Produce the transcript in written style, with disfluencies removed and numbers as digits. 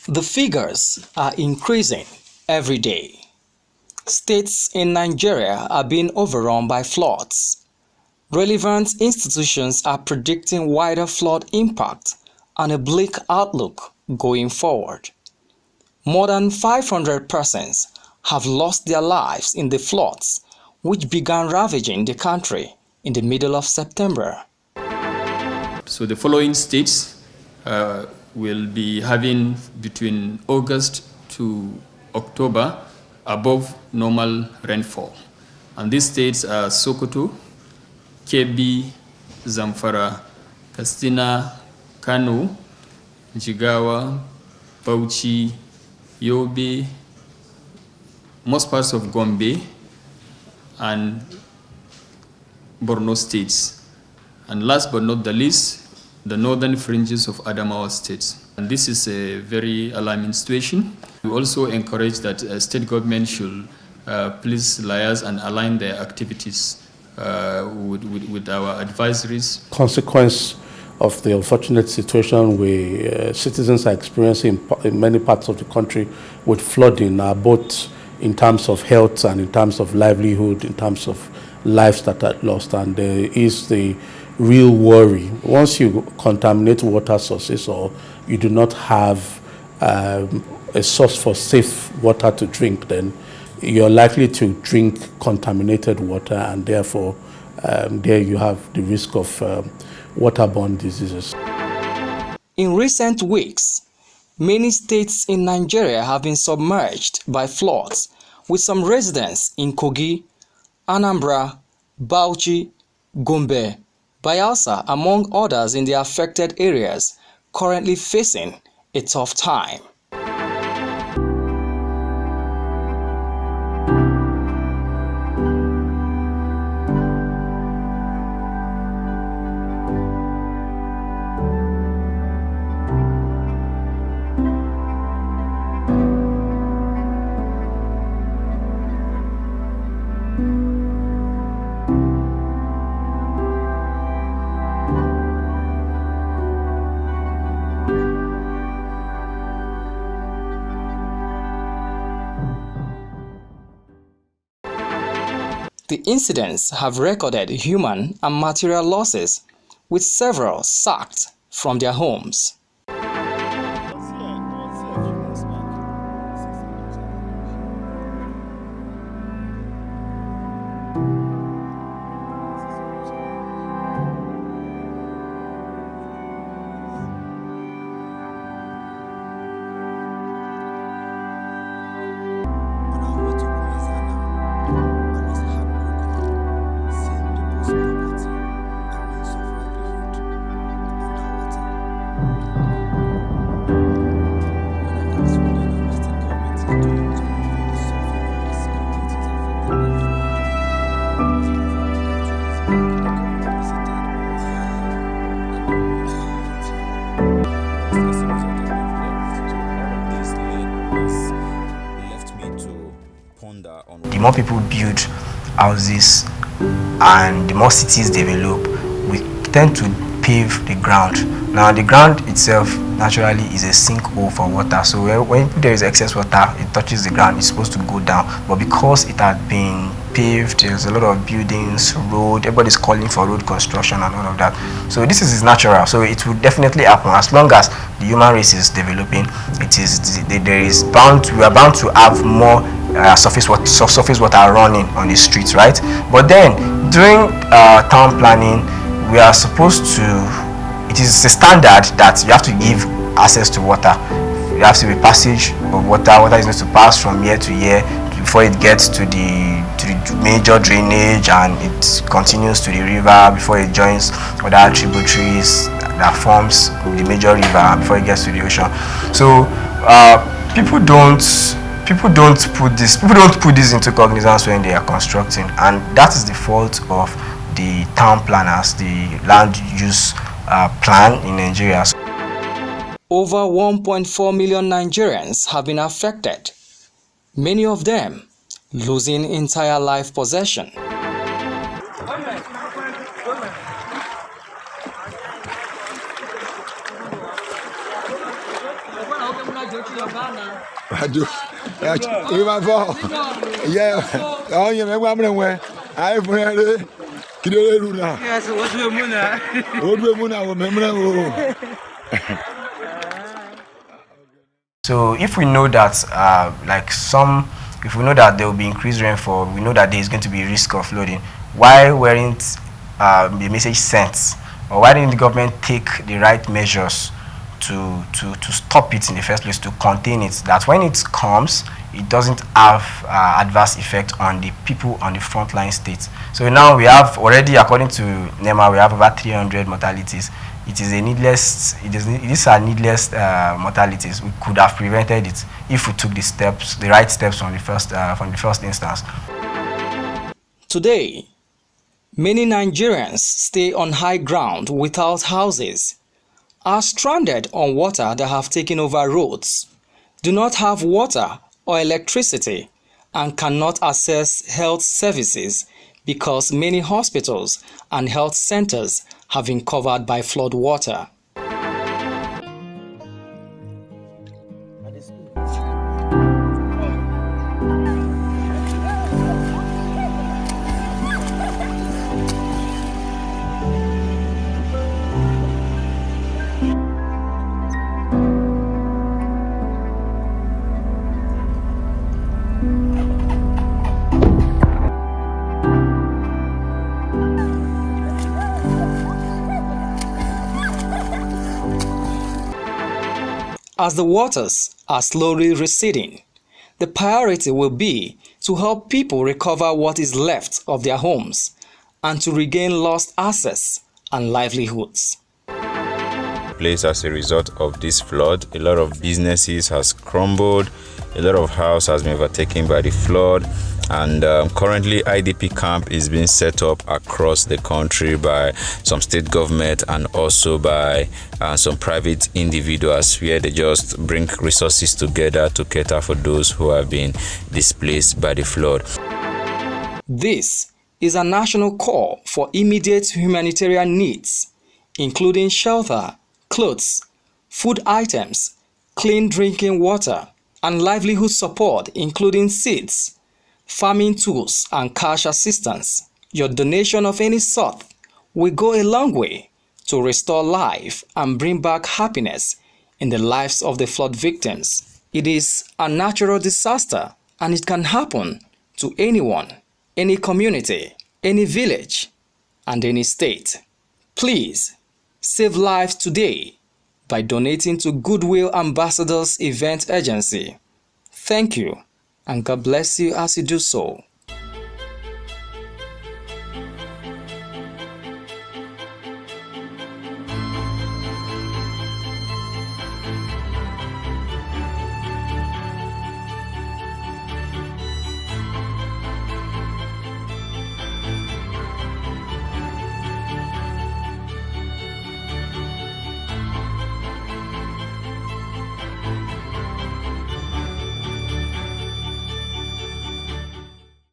The figures are increasing every day. States in Nigeria are being overrun by floods. Relevant institutions are predicting wider flood impact and a bleak outlook going forward. More than 500 persons have lost their lives in the floods which began ravaging the country in the middle of September. So the following states will be having between August to October above normal rainfall. And these states are Sokoto, Kebbi, Zamfara, Katsina, Kano, Jigawa, Bauchi, Yobe, most parts of Gombe, and Borno states. And last but not the least, the northern fringes of Adamawa states. And this is a very alarming situation. We also encourage that state government should please liaise and align their activities with our advisories. Consequence of the unfortunate situation citizens are experiencing in many parts of the country with flooding, both in terms of health and in terms of livelihood, in terms of lives that are lost. And there is the real worry. Once you contaminate water sources or you do not have a source for safe water to drink, then you're likely to drink contaminated water, and therefore there you have the risk of waterborne diseases. In recent weeks, many states in Nigeria have been submerged by floods, with some residents in Kogi, Anambra, Bauchi, Gombe, Bayelsa, among others in the affected areas, currently facing a tough time. The incidents have recorded human and material losses, with several sacked from their homes. The more people build houses and the more cities develop, we tend to pave the ground. Now the ground itself naturally is a sinkhole for water, so when there is excess water, it touches the ground, it's supposed to go down. But because it had been paved, there's a lot of buildings, road, everybody's calling for road construction and all of that. So this is natural, so it will definitely happen as long as the human race is developing. We are bound to have more surface water running on the streets, right? But then during town planning, we are supposed to, it is a standard that you have to give access to water. You have to be passage of water. Water is supposed to pass from year to year before it gets to the major drainage, and it continues to the river before it joins other tributaries that forms the major river before it gets to the ocean. So people don't put this into cognizance when they are constructing, and that is the fault of the town planners, the land use plan in Nigeria. Over 1.4 million Nigerians have been affected, many of them losing entire life possession. So if we know that if we know that there will be increased rainfall, we know that there is going to be a risk of flooding, why weren't the message sent, or why didn't the government take the right measures to stop it in the first place, to contain it, that when it comes, it doesn't have adverse effect on the people on the frontline states? So now we have already, according to NEMA, we have over 300 mortalities. These are needless mortalities. We could have prevented it if we took the right steps from the first instance. Today, many Nigerians stay on high ground without houses, are stranded on water that have taken over roads, do not have water or electricity, and cannot access health services because many hospitals and health centers have been covered by flood water. As the waters are slowly receding, the priority will be to help people recover what is left of their homes and to regain lost assets and livelihoods. Place as a result of this flood, a lot of businesses has crumbled, a lot of house has been overtaken by the flood, and currently IDP camp is being set up across the country by some state government and also by some private individuals, where they just bring resources together to cater for those who have been displaced by the flood. This is a national call for immediate humanitarian needs, including shelter, clothes, food items, clean drinking water, and livelihood support, including seeds, farming tools, and cash assistance. Your donation of any sort will go a long way to restore life and bring back happiness in the lives of the flood victims. It is a natural disaster, and it can happen to anyone, any community, any village, and any state. Please save lives today by donating to Goodwill Ambassadors Event Agency. Thank you, and God bless you as you do so.